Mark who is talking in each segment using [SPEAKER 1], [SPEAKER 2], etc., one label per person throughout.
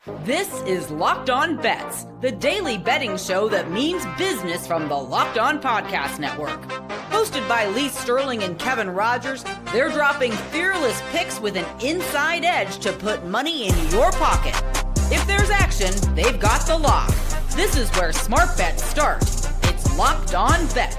[SPEAKER 1] This is Locked On Bets, the daily betting show that means business from the Locked On Podcast Network. Hosted by Lee Sterling and Kevin Rogers, they're dropping fearless picks with an inside edge to put money in your pocket. If there's action, they've got the lock. This is where smart bets start. It's Locked On Bets.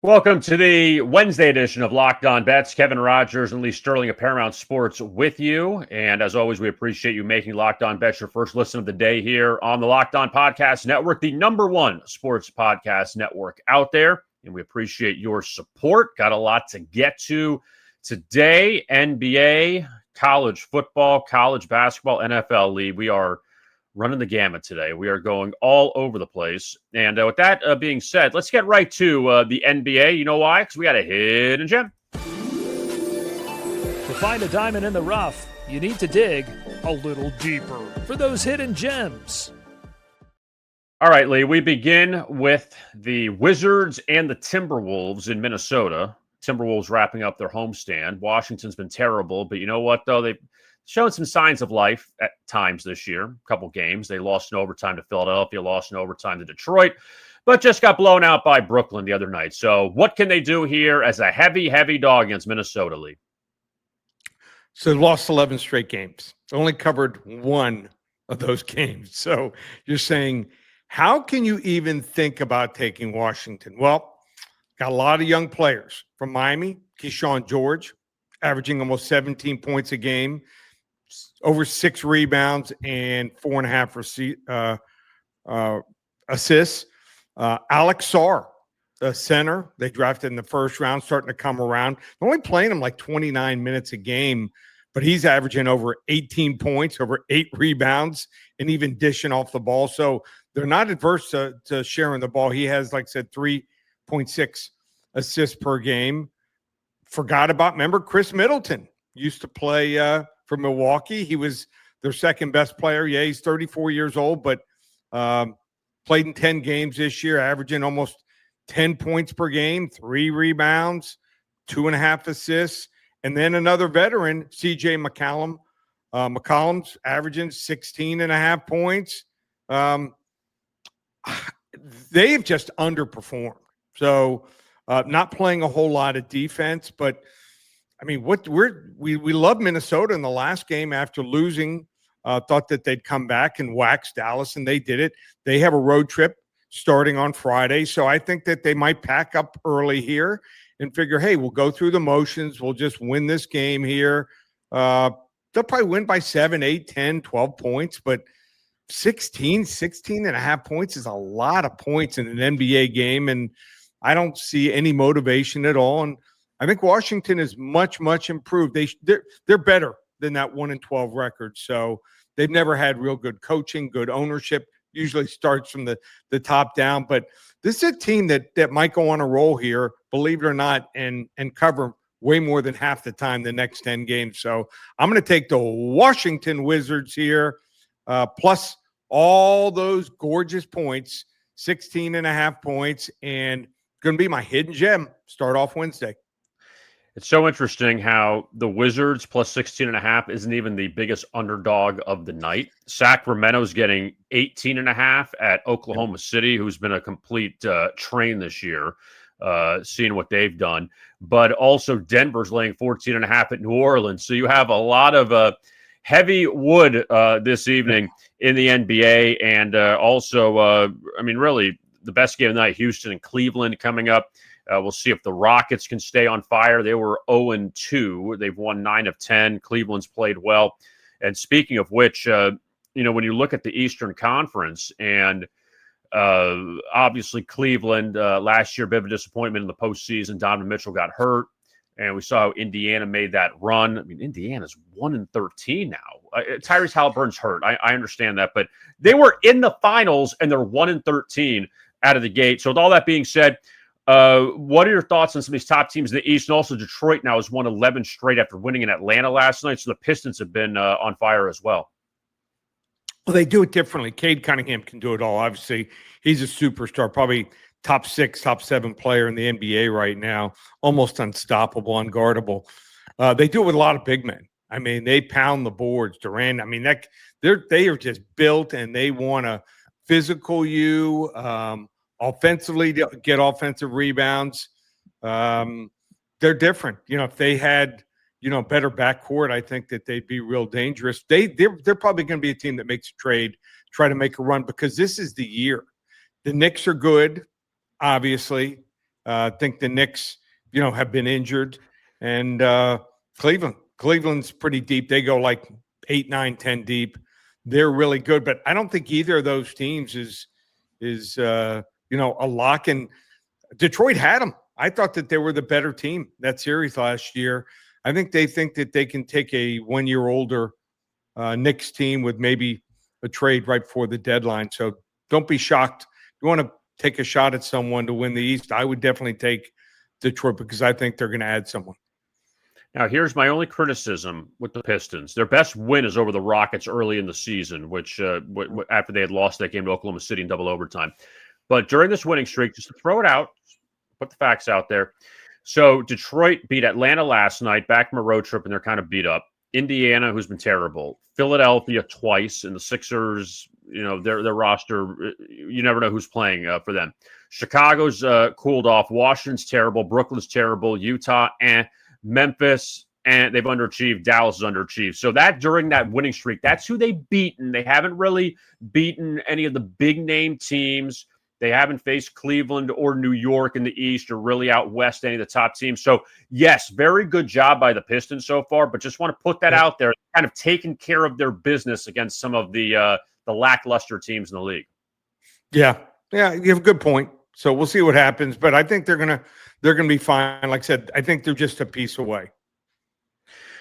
[SPEAKER 2] Welcome to the Wednesday edition of Locked On Bets. Kevin Rogers and Lee Sterling of Paramount Sports with you. And as always, we appreciate you making Locked On Bets your first listen of the day here on the Locked On Podcast Network, the #1 sports podcast network out there. And we appreciate your support. Got a lot to get to today. NBA, college football, college basketball, NFL league. We are running the gamut today. We are going all over the place. And with that being said, let's get right to the NBA. You know why? Because we got a hidden gem.
[SPEAKER 3] To find a diamond in the rough, you need to dig a little deeper for those hidden gems.
[SPEAKER 2] All right, Lee, we begin with the Wizards and the Timberwolves in Minnesota. Timberwolves wrapping up their homestand. Washington's been terrible, but you know what, though? They've shown some signs of life at times this year. A couple games. They lost in overtime to Philadelphia, lost in overtime to Detroit, but just got blown out by Brooklyn the other night. So what can they do here as a heavy dog against Minnesota, Lee?
[SPEAKER 4] So they lost 11 straight games. Only covered one of those games. So you're saying, how can you even think about taking Washington? Well, got a lot of young players from Miami. Keyshawn George, averaging almost 17 points a game, over 6 rebounds and 4.5 assists. Alex Sarr, the center, they drafted in the first round, starting to come around. They're only playing him like 29 minutes a game, but he's averaging over 18 points, over 8 rebounds, and even dishing off the ball. So they're not adverse to sharing the ball. He has, like I said, 3.6 assists per game. Forgot about, remember, Chris Middleton used to play for Milwaukee. He was their second best player. Yeah, he's 34 years old, but played in 10 games this year, averaging almost 10 points per game, 3 rebounds, 2.5 assists. And then another veteran, CJ McCollum. McCollum's averaging 16.5 points. They've just underperformed. So not playing a whole lot of defense, but I mean, we love Minnesota in the last game after losing. Thought that they'd come back and wax Dallas, and they did it. They have a road trip starting on Friday, so I think that they might pack up early here and figure, hey, we'll go through the motions. We'll just win this game here. They'll probably win by 7, 8, 10, 12 points, but 16.5 points is a lot of points in an NBA game, and I don't see any motivation at all. And I think Washington is much, much improved. They're better than that 1-12 record. So they've never had real good coaching, good ownership. Usually starts from the top down. But this is a team that might go on a roll here, believe it or not, and cover way more than half the time the next 10 games. So I'm going to take the Washington Wizards here, plus all those gorgeous points, 16.5 points, and going to be my hidden gem. Start off Wednesday.
[SPEAKER 2] It's so interesting how the Wizards plus 16.5 isn't even the biggest underdog of the night. Sacramento's getting 18.5 at Oklahoma City, who's been a complete train this year, seeing what they've done. But also Denver's laying 14.5 at New Orleans. So you have a lot of heavy wood this evening in the NBA. And also, really the best game of the night, Houston and Cleveland coming up. We'll see if the Rockets can stay on fire. They were 0-2. They've won 9 of 10. Cleveland's played well. And speaking of which, when you look at the Eastern Conference, and obviously Cleveland last year, a bit of a disappointment in the postseason. Donovan Mitchell got hurt, and we saw how Indiana made that run. I mean, Indiana's 1-13 now. Tyrese Halliburton's hurt. I understand that, but they were in the finals, and they're 1-13 out of the gate. So with all that being said, what are your thoughts on some of these top teams in the East? And also Detroit now has won 11 straight after winning in Atlanta last night. So the Pistons have been on fire as well.
[SPEAKER 4] Well, they do it differently. Cade Cunningham can do it all. Obviously, he's a superstar, probably top 6, top 7 player in the NBA right now, almost unstoppable, unguardable. They do it with a lot of big men. I mean, they pound the boards. Durant, I mean, they are just built, and they want to physical you, offensively, to get offensive rebounds. They're different. If they had, better backcourt, I think that they'd be real dangerous. They're probably going to be a team that makes a trade, try to make a run, because this is the year. The Knicks are good, obviously. I think the Knicks, have been injured, and Cleveland's pretty deep. They go like 8, 9, 10 deep. They're really good, but I don't think either of those teams is a lock. And Detroit had them. I thought that they were the better team that series last year. I think they think that they can take a 1 year older Knicks team with maybe a trade right before the deadline. So don't be shocked. You want to take a shot at someone to win the East, I would definitely take Detroit, because I think they're going to add someone.
[SPEAKER 2] Now, here's my only criticism with the Pistons. Their best win is over the Rockets early in the season, which after they had lost that game to Oklahoma City in double overtime. But during this winning streak, just to throw it out, put the facts out there. So Detroit beat Atlanta last night, back from a road trip, and they're kind of beat up. Indiana, who's been terrible. Philadelphia twice, and the Sixers, their roster, you never know who's playing for them. Chicago's cooled off. Washington's terrible. Brooklyn's terrible. Utah, Memphis, and they've underachieved. Dallas is underachieved. So that during that winning streak, that's who they've beaten. They haven't really beaten any of the big name teams. They haven't faced Cleveland or New York in the East, or really out west any of the top teams. So yes, very good job by the Pistons so far, but just want to put that out there, kind of taking care of their business against some of the lackluster teams in the league. Yeah,
[SPEAKER 4] you have a good point. So we'll see what happens, but I think they're gonna be fine. Like I said, I think they're just a piece away.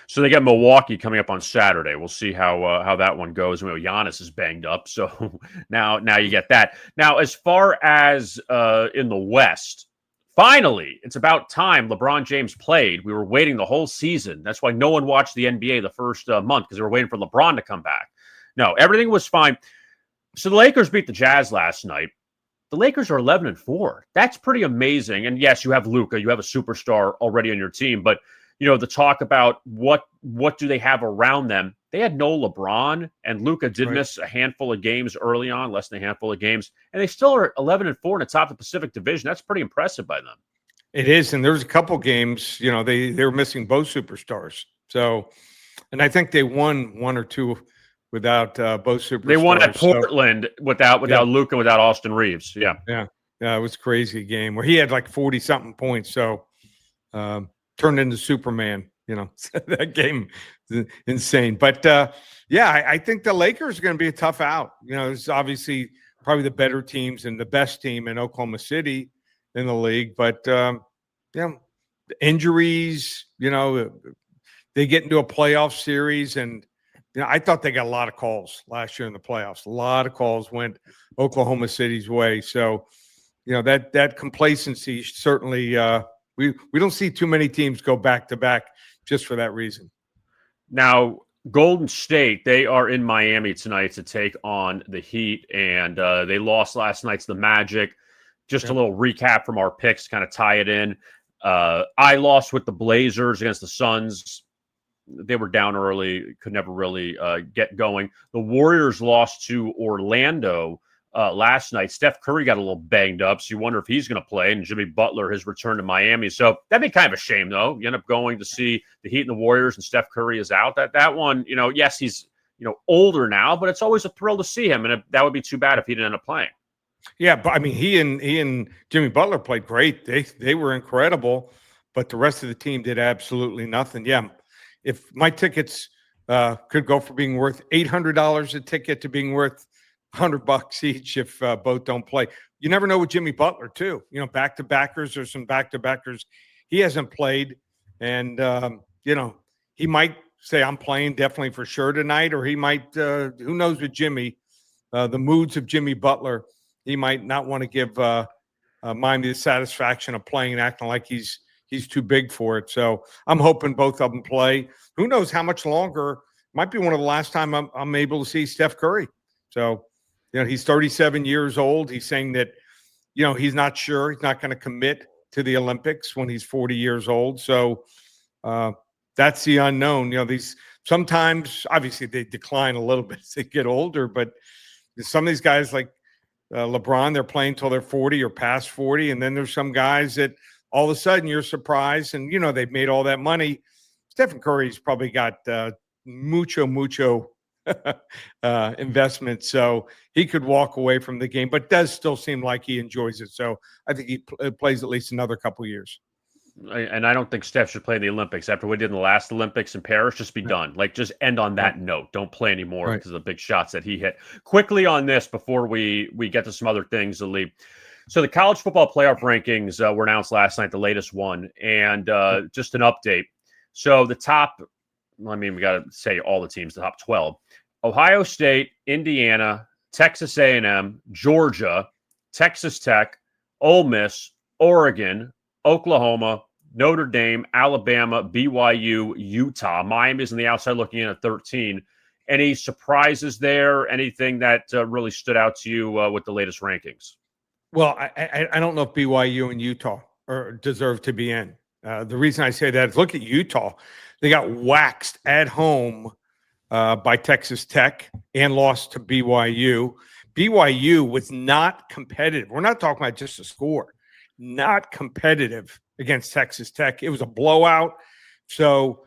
[SPEAKER 2] So they got Milwaukee coming up on Saturday. We'll see how that one goes. Giannis is banged up, so now you get that. Now, as far as in the West, finally, it's about time LeBron James played. We were waiting the whole season. That's why no one watched the NBA the first month, because they were waiting for LeBron to come back. No, everything was fine. So the Lakers beat the Jazz last night. The Lakers are 11-4. That's pretty amazing. And yes, you have Luka. You have a superstar already on your team. But, the talk about what do they have around them? They had no LeBron, and Luka did miss a handful of games early on, less than a handful of games. And they still are 11-4 in the top of the Pacific Division. That's pretty impressive by them.
[SPEAKER 4] It is. And there was a couple games, they were missing both superstars. So, and I think they won one or two without both superstars.
[SPEAKER 2] They won at Portland without Luka, without Austin Reeves. Yeah.
[SPEAKER 4] It was a crazy game where he had like 40-something points. So turned into Superman, that game is insane. But I think the Lakers are going to be a tough out. It's obviously probably the better teams and the best team in Oklahoma City in the league. But injuries, they get into a playoff series, and I thought they got a lot of calls last year in the playoffs. A lot of calls went Oklahoma City's way. So, that complacency certainly we don't see too many teams go back-to-back just for that reason.
[SPEAKER 2] Now, Golden State, they are in Miami tonight to take on the Heat, and they lost last night to the Magic. Just a little recap from our picks, kind of tie it in. I lost with the Blazers against the Suns. They were down early, could never really get going. The Warriors lost to Orlando last night. Steph Curry got a little banged up, so you wonder if he's going to play, and Jimmy Butler has returned to Miami. So that'd be kind of a shame, though. You end up going to see the Heat and the Warriors, and Steph Curry is out. That one, yes, he's older now, but it's always a thrill to see him, and that would be too bad if he didn't end up playing.
[SPEAKER 4] Yeah, but I mean, he and Jimmy Butler played great. They were incredible, but the rest of the team did absolutely nothing. Yeah. If my tickets could go from being worth $800 a ticket to being worth $100 each if both don't play. You never know with Jimmy Butler too. Back-to-backers or some back-to-backers. He hasn't played, and he might say I'm playing definitely for sure tonight, or he might. Who knows with Jimmy? The moods of Jimmy Butler. He might not want to give Miami the satisfaction of playing and acting like he's too big for it. So I'm hoping both of them play. Who knows how much longer? Might be one of the last time I'm able to see Steph Curry. So, he's 37 years old. He's saying that, he's not sure. He's not going to commit to the Olympics when he's 40 years old. So that's the unknown. sometimes, obviously, they decline a little bit as they get older, but some of these guys like LeBron, they're playing till they're 40 or past 40. And then there's some guys that all of a sudden you're surprised and, they've made all that money. Stephen Curry's probably got mucho investment. So he could walk away from the game, but does still seem like he enjoys it. So I think he plays at least another couple of years.
[SPEAKER 2] And I don't think Steph should play in the Olympics after we did in the last Olympics in Paris. Just be done. Like, just end on that note. Don't play anymore because of the big shots that he hit. Quickly on this before we get to some other things, Ali. So the college football playoff rankings were announced last night, the latest one, and just an update. So the top, we got to say all the teams, the top 12. Ohio State, Indiana, Texas A&M, Georgia, Texas Tech, Ole Miss, Oregon, Oklahoma, Notre Dame, Alabama, BYU, Utah. Miami's on the outside looking in at 13. Any surprises there? Anything that really stood out to you with the latest rankings?
[SPEAKER 4] Well, I don't know if BYU and Utah deserve to be in. The reason I say that is look at Utah. They got waxed at home by Texas Tech and lost to BYU. BYU was not competitive. We're not talking about just a score. Not competitive against Texas Tech. It was a blowout. So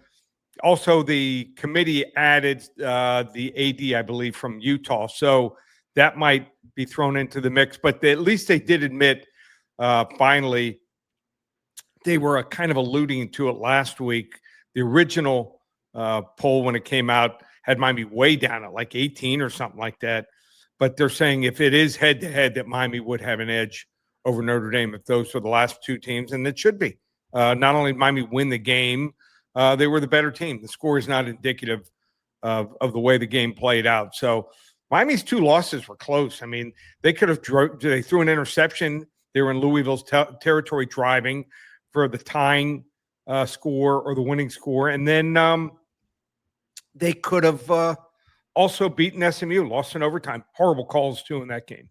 [SPEAKER 4] also the committee added the AD, I believe, from Utah. So that might be thrown into the mix. But at least they did admit finally they were kind of alluding to it last week. The original poll when it came out had Miami way down at like 18 or something like that. But they're saying if it is head-to-head that Miami would have an edge over Notre Dame if those were the last two teams, and it should be. Not only did Miami win the game, they were the better team. The score is not indicative of the way the game played out. So Miami's two losses were close. I mean, they could have they threw an interception. They were in Louisville's territory driving for the tying score or the winning score. And then they could have also beaten SMU, lost in overtime. Horrible calls, too, in that game.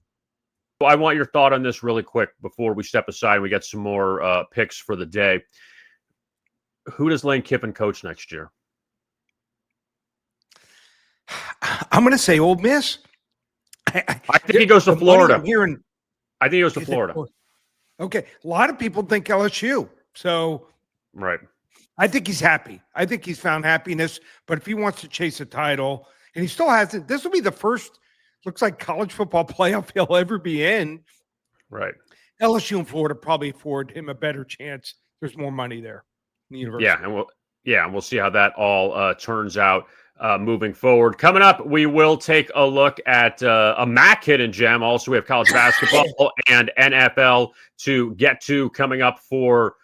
[SPEAKER 2] I want your thought on this really quick before we step aside. We get some more picks for the day. Who does Lane Kiffin coach next year?
[SPEAKER 4] I'm going to say Ole Miss.
[SPEAKER 2] I think he goes to Florida.
[SPEAKER 4] I
[SPEAKER 2] think he goes to Florida.
[SPEAKER 4] Okay. A lot of people think LSU. So
[SPEAKER 2] right.
[SPEAKER 4] I think he's happy. I think he's found happiness. But if he wants to chase a title, and he still has it, this will be the first – looks like college football playoff he'll ever be in.
[SPEAKER 2] Right.
[SPEAKER 4] LSU and Florida probably afford him a better chance. There's more money there in the university.
[SPEAKER 2] And we'll see how that all turns out moving forward. Coming up, we will take a look at a MAC hidden gem. Also, we have college basketball and NFL to get to coming up for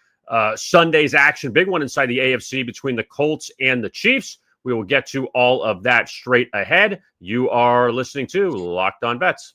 [SPEAKER 2] Sunday's action. Big one inside the AFC between the Colts and the Chiefs. We will get to all of that straight ahead. You are listening to Locked On Bets.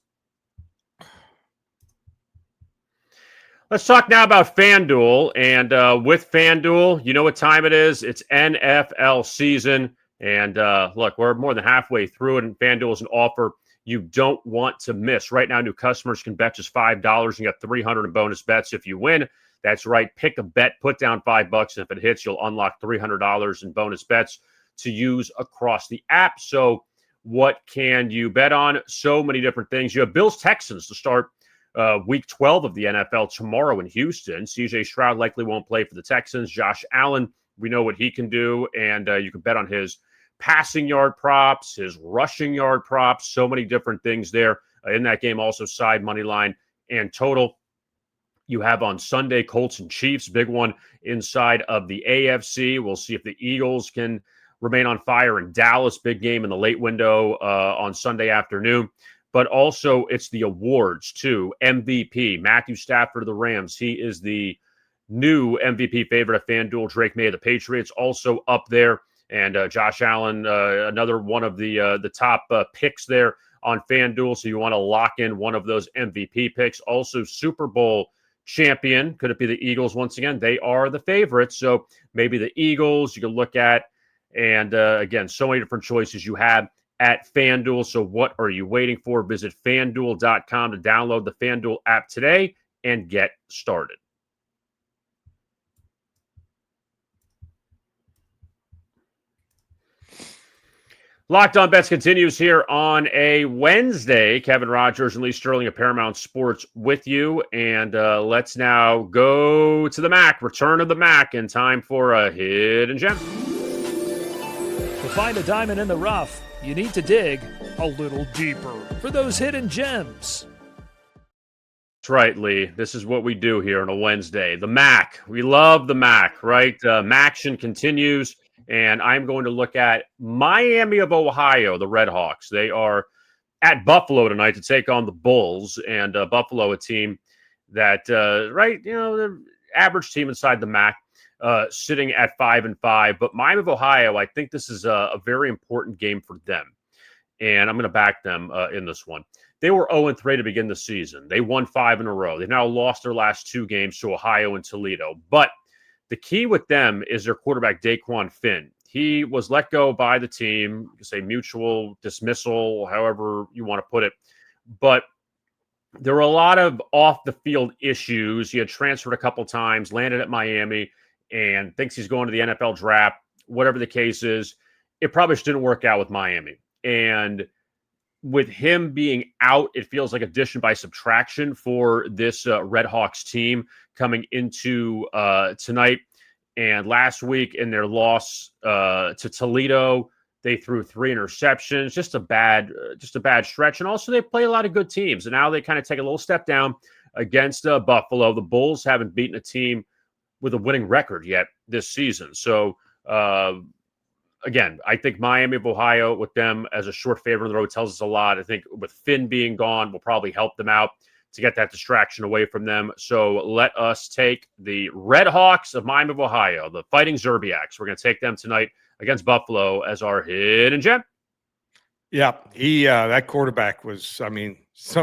[SPEAKER 2] Let's talk now about FanDuel. And with FanDuel, you know what time it is. It's NFL season. And look, we're more than halfway through it. And FanDuel is an offer you don't want to miss. Right now, new customers can bet just $5 and get $300 in bonus bets if you win. That's right. Pick a bet, put down $5. And if it hits, you'll unlock $300 in bonus bets to use across the app. So what can you bet on? So many different things. You have Bills-Texans to start week 12 of the NFL tomorrow in Houston. CJ Stroud likely won't play for the Texans. Josh Allen, we know what he can do, and you can bet on his passing yard props, his rushing yard props, so many different things there. In that game, also side money line and total. You have on Sunday Colts and Chiefs, big one inside of the AFC. We'll see if the Eagles can remain on fire in Dallas. Big game in the late window on Sunday afternoon. But also it's the awards too. MVP, Matthew Stafford of the Rams. He is the new MVP favorite at FanDuel. Drake May of the Patriots also up there. And Josh Allen, another one of the top picks there on FanDuel. So you want to lock in one of those MVP picks. Also Super Bowl champion. Could it be the Eagles once again? They are the favorites. So maybe the Eagles you can look at. And again, so many different choices you have at FanDuel. So what are you waiting for? Visit FanDuel.com to download the FanDuel app today and get started. Locked On Bets continues here on a Wednesday. Kevin Rogers and Lee Sterling of Paramount Sports with you. And let's now go to the MAC, return of the MAC, in time for a hidden gem.
[SPEAKER 3] To find a diamond in the rough, you need to dig a little deeper for those hidden gems.
[SPEAKER 2] That's right, Lee. This is what we do here on a Wednesday. The MAC. We love the MAC, right? MACtion continues. And I'm going to look at Miami of Ohio, the Redhawks. They are at Buffalo tonight to take on the Bulls. And Buffalo, a team that, the average team inside the MAC, sitting at 5-5. But Miami of Ohio, I think this is a very important game for them. And I'm going to back them in this one. They were 0-3 to begin the season. They won 5 in a row. They've now lost their last 2 games to Ohio and Toledo. But the key with them is their quarterback, Daquan Finn. He was let go by the team, you can say mutual dismissal, however you want to put it. But there were a lot of off-the-field issues. He had transferred a couple times, landed at Miami, and thinks he's going to the NFL draft. Whatever the case is, it probably just didn't work out with Miami. And with him being out, it feels like addition by subtraction for this Redhawks team coming into tonight. And last week in their loss to Toledo, they threw 3 interceptions. Just a bad stretch. And also they play a lot of good teams. And now they kind of take a little step down against Buffalo. The Bulls haven't beaten a team with a winning record yet this season. So again, I think Miami of Ohio with them as a short favorite on the road tells us a lot. I think with Finn being gone will probably help them out to get that distraction away from them. So let us take the Redhawks of Miami of Ohio, the Fighting Zerbiaks. We're going to take them tonight against Buffalo as our hidden gem.
[SPEAKER 4] Yeah, that quarterback was, some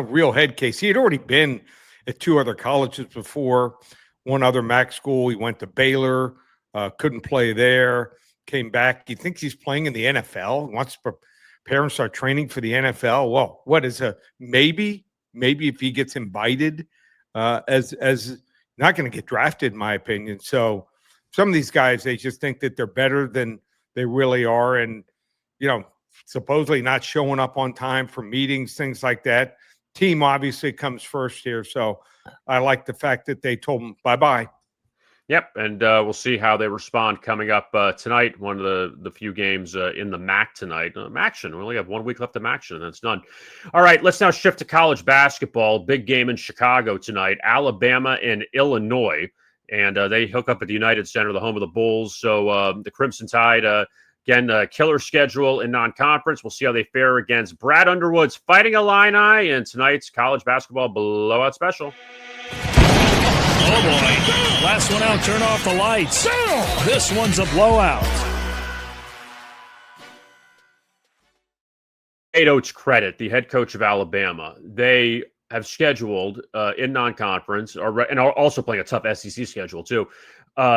[SPEAKER 4] real head case. He had already been at 2 other colleges before, one other MAC school. He went to Baylor, couldn't play there, came back. He thinks he's playing in the NFL, wants to prepare and start training for the NFL. Well, what is a maybe? Maybe if he gets invited as not going to get drafted, in my opinion. So some of these guys, they just think that they're better than they really are. And, supposedly not showing up on time for meetings, things like that. Team obviously comes first here. So I like the fact that they told him bye-bye.
[SPEAKER 2] Yep, and we'll see how they respond coming up tonight. One of the few games in the MAC tonight. MACtion. We only have 1 week left of MACtion, and that's done. All right, let's now shift to college basketball. Big game in Chicago tonight. Alabama and Illinois, and they hook up at the United Center, the home of the Bulls. So the Crimson Tide, again, killer schedule in non-conference. We'll see how they fare against Brad Underwood's Fighting Illini and tonight's college basketball blowout special.
[SPEAKER 3] Oh, boy. Last one out, turn off the lights. This one's a blowout.
[SPEAKER 2] Oates credit, the head coach of Alabama. They have scheduled in non-conference, and are also playing a tough SEC schedule, too.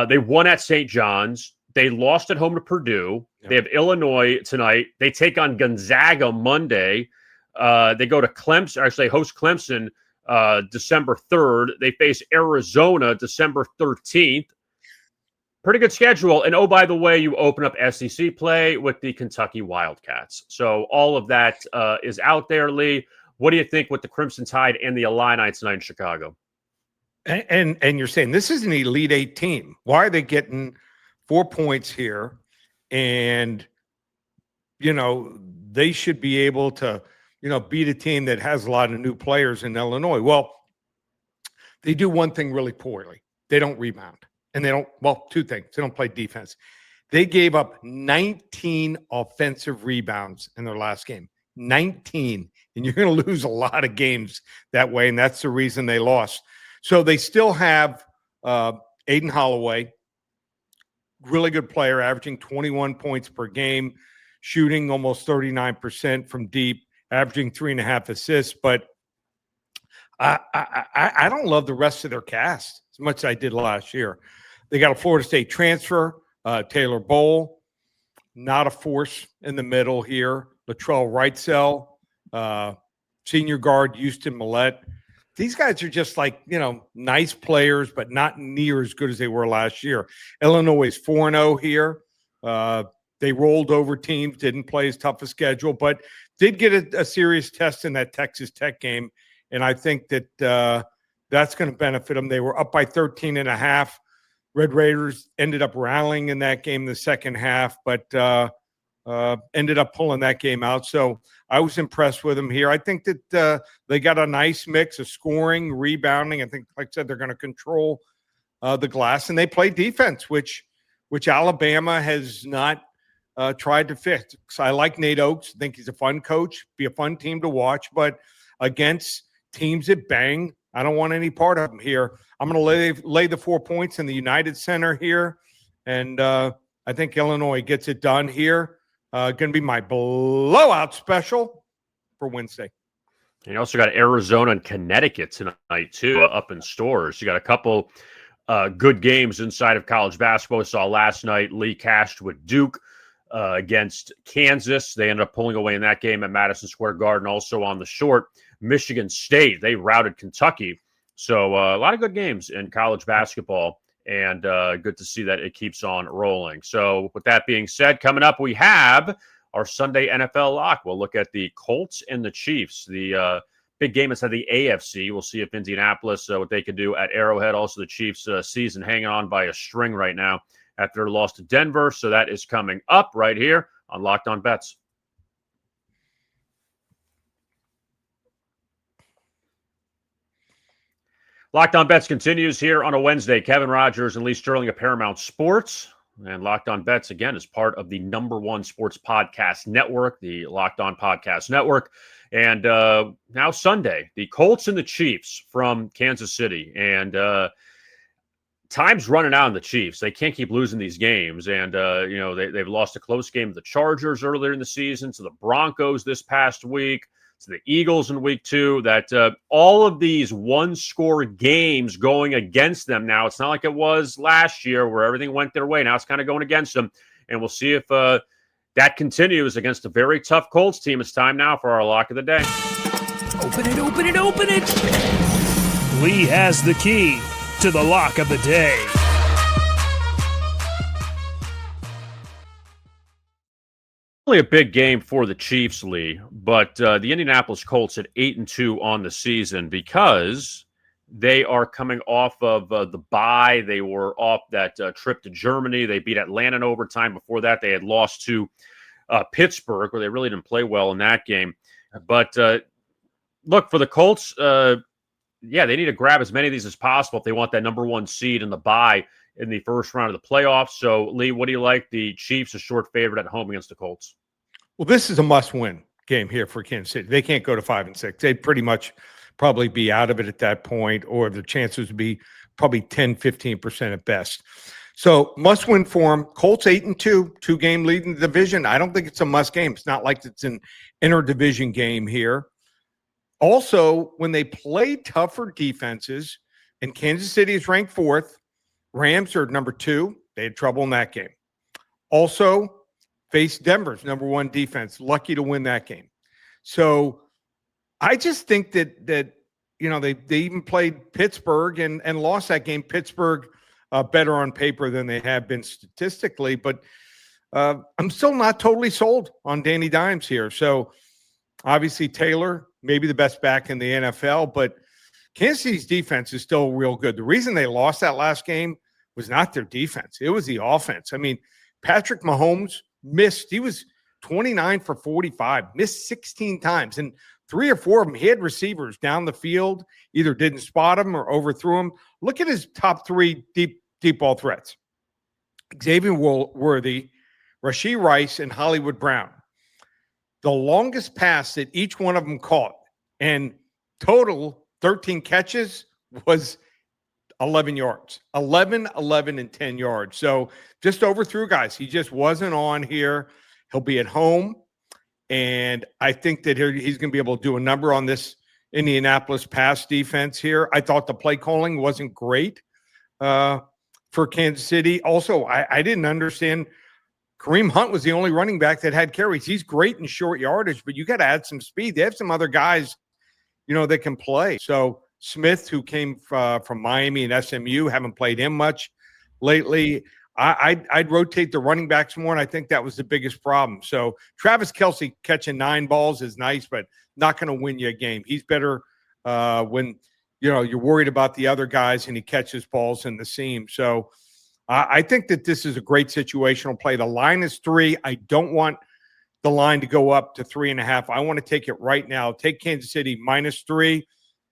[SPEAKER 2] They won at St. John's. They lost at home to Purdue. Yep. They have Illinois tonight. They take on Gonzaga Monday. They go to Clemson, actually host Clemson December 3rd. They face Arizona December 13th. Pretty good schedule. And, oh, by the way, you open up SEC play with the Kentucky Wildcats. So all of that is out there, Lee. What do you think with the Crimson Tide and the Illini tonight in Chicago?
[SPEAKER 4] And you're saying this is an Elite Eight team. Why are they getting 4 points here? And, they should be able to, beat a team that has a lot of new players in Illinois. Well, they do one thing really poorly. They don't rebound. And they don't, well, 2 things. They don't play defense. They gave up 19 offensive rebounds in their last game. 19. And you're going to lose a lot of games that way. And that's the reason they lost. So they still have Aiden Holloway, really good player, averaging 21 points per game, shooting almost 39% from deep, averaging 3.5 assists. But I don't love the rest of their cast as much as I did last year. They got a Florida State transfer, Taylor Bowl, not a force in the middle here. Latrell Wrightsell, senior guard Houston Millette. These guys are just like, nice players, but not near as good as they were last year. Illinois is 4-0 here. They rolled over teams, didn't play as tough a schedule, but did get a serious test in that Texas Tech game. And I think that that's going to benefit them. They were up by 13.5. Red Raiders ended up rallying in that game in the second half, but ended up pulling that game out. So I was impressed with them here. I think that they got a nice mix of scoring, rebounding. I think, like I said, they're going to control the glass, and they play defense, which Alabama has not tried to fix. So I like Nate Oates. I think he's a fun coach, be a fun team to watch, but against teams that bang, I don't want any part of them here. I'm going to lay the 4 points in the United Center here, and I think Illinois gets it done here. Going to be my blowout special for Wednesday.
[SPEAKER 2] You also got Arizona and Connecticut tonight, too, up in stores. You got a couple good games inside of college basketball. We saw last night Lee cashed with Duke against Kansas. They ended up pulling away in that game at Madison Square Garden. Also on the short, Michigan State, they routed Kentucky. So a lot of good games in college basketball, and good to see that it keeps on rolling. So with that being said, coming up, we have our Sunday NFL lock. We'll look at the Colts and the Chiefs, the big game inside the AFC. We'll see if Indianapolis, what they could do at Arrowhead. Also, the Chiefs season hanging on by a string right now after their loss to Denver. So that is coming up right here on Locked On Bets. Locked On Bets continues here on a Wednesday. Kevin Rogers and Lee Sterling of Paramount Sports. And Locked On Bets, again, is part of the #1 sports podcast network, the Locked On Podcast Network. And now Sunday, the Colts and the Chiefs from Kansas City. And time's running out on the Chiefs. They can't keep losing these games. And, they've lost a close game to the Chargers earlier in the season, to the Broncos this past week, to the Eagles in week 2, that all of these one-score games going against them now. It's not like it was last year where everything went their way. Now it's kind of going against them, and we'll see if that continues against a very tough Colts team. It's time now for our lock of the day.
[SPEAKER 3] Open it, open it, open it! Lee has the key to the lock of the day.
[SPEAKER 2] Only a big game for the Chiefs, Lee, but the Indianapolis Colts at 8-2 on the season because they are coming off of the bye. They were off that trip to Germany. They beat Atlanta in overtime. Before that, they had lost to Pittsburgh, where they really didn't play well in that game. But look, for the Colts, they need to grab as many of these as possible if they want that #1 seed in the bye in the first round of the playoffs. So, Lee, what do you like? The Chiefs, a short favorite at home against the Colts.
[SPEAKER 4] Well, this is a must-win game here for Kansas City. They can't go to 5-6. They'd pretty much probably be out of it at that point, or the chances would be probably 10-15% at best. So must-win for them. Colts 8-2, 2-game lead in the division. I don't think it's a must game. It's not like it's an inter-division game here. Also, when they play tougher defenses, and Kansas City is ranked 4th, Rams are number 2. They had trouble in that game. Also, faced Denver's #1 defense. Lucky to win that game. So I just think that they even played Pittsburgh and lost that game. Pittsburgh better on paper than they have been statistically, but I'm still not totally sold on Danny Dimes here. So obviously Taylor, maybe the best back in the NFL, but Kansas City's defense is still real good. The reason they lost that last game was not their defense. It was the offense. I mean, Patrick Mahomes missed. He was 29 for 45, missed 16 times. And 3 or 4 of them, he had receivers down the field, either didn't spot him or overthrew him. Look at his top 3 deep ball threats. Xavier Worthy, Rashee Rice, and Hollywood Brown. The longest pass that each one of them caught, and total 13 catches, was 11 yards. 11, 11, and 10 yards. So just overthrew guys. He just wasn't on here. He'll be at home. And I think that he's going to be able to do a number on this Indianapolis pass defense here. I thought the play calling wasn't great for Kansas City. Also, I didn't understand. Kareem Hunt was the only running back that had carries. He's great in short yardage, but you got to add some speed. They have some other guys, that can play. So Smith, who came from Miami and SMU, haven't played him much lately. I'd rotate the running backs more, and I think that was the biggest problem. So Travis Kelce catching 9 balls is nice, but not going to win you a game. He's better when you're worried about the other guys and he catches balls in the seam. So I think that this is a great situational play. The line is 3. I don't want the line to go up to 3.5. I want to take it right now. Take Kansas City -3.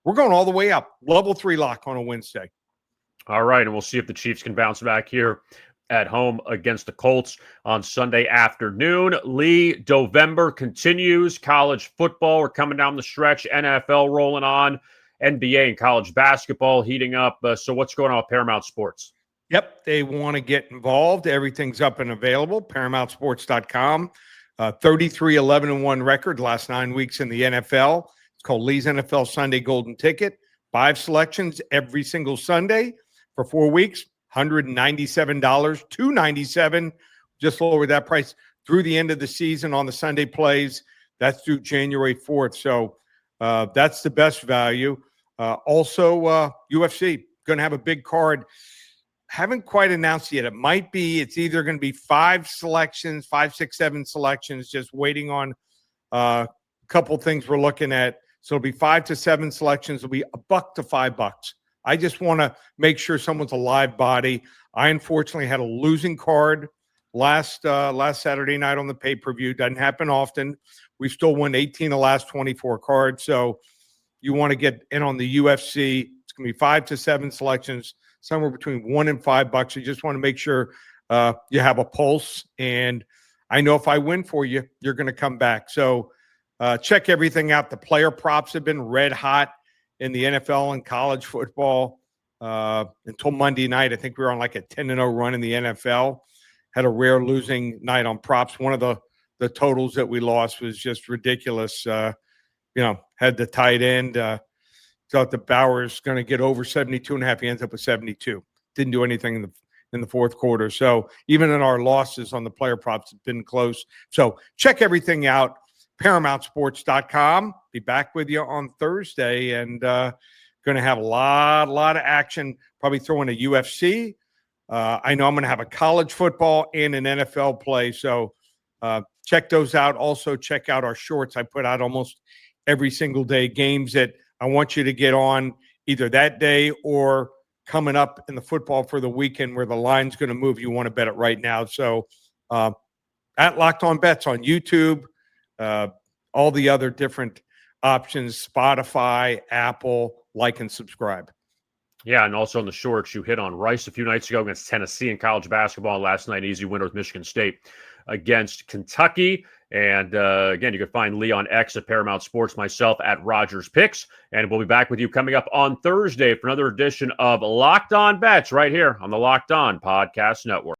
[SPEAKER 4] We're going all the way up. Level 3 lock on a Wednesday.
[SPEAKER 2] All right, and we'll see if the Chiefs can bounce back here at home against the Colts on Sunday afternoon. Lee, November continues. College football, we're coming down the stretch. NFL rolling on. NBA and college basketball heating up. So what's going on with Paramount Sports?
[SPEAKER 4] Yep, they want to get involved. Everything's up and available. ParamountSports.com. 33-11-1 record last 9 weeks in the NFL. It's called Lee's NFL Sunday Golden Ticket. 5 selections every single Sunday for 4 weeks. $197, $297. Just lowered that price through the end of the season on the Sunday plays. That's through January 4th. So that's the best value. Also, UFC going to have a big card. Haven't quite announced yet. It's either going to be 5 selections, 5, 6, 7 selections, just waiting on a couple things we're looking at. So it'll be 5 to 7 selections. It'll be $1 to $5. I just want to make sure someone's a live body. I unfortunately had a losing card last Saturday night on the pay-per-view. Doesn't happen often. We've still won 18 of the last 24 cards. So you want to get in on the UFC. It's going to be 5 to 7 selections, somewhere between $1 and $5. You just want to make sure you have a pulse. And I know if I win for you, you're going to come back. So check everything out. The player props have been red hot in the NFL and college football until Monday night. I think we were on like a 10-0 run in the NFL. Had a rare losing night on props. One of the totals that we lost was just ridiculous. Had the tight end. Thought the Bauer's going to get over 72.5. He ends up with 72. Didn't do anything in the fourth quarter. So even in our losses on the player props, it's been close. So check everything out. ParamountSports.com. Be back with you on Thursday, and going to have a lot of action. Probably throw in a UFC. I know I'm going to have a college football and an NFL play. So check those out. Also check out our shorts. I put out almost every single day games that I want you to get on either that day or coming up in the football for the weekend where the line's going to move. You want to bet it right now. So at Locked On Bets on YouTube, all the other different options, Spotify, Apple, like and subscribe.
[SPEAKER 2] Yeah, and also on the shorts, you hit on Rice a few nights ago against Tennessee in college basketball. Last night, easy winner with Michigan State against Kentucky. And again, you can find Lee on X at Paramount Sports, myself at Rogers Picks. And we'll be back with you coming up on Thursday for another edition of Locked On Bets right here on the Locked On Podcast Network.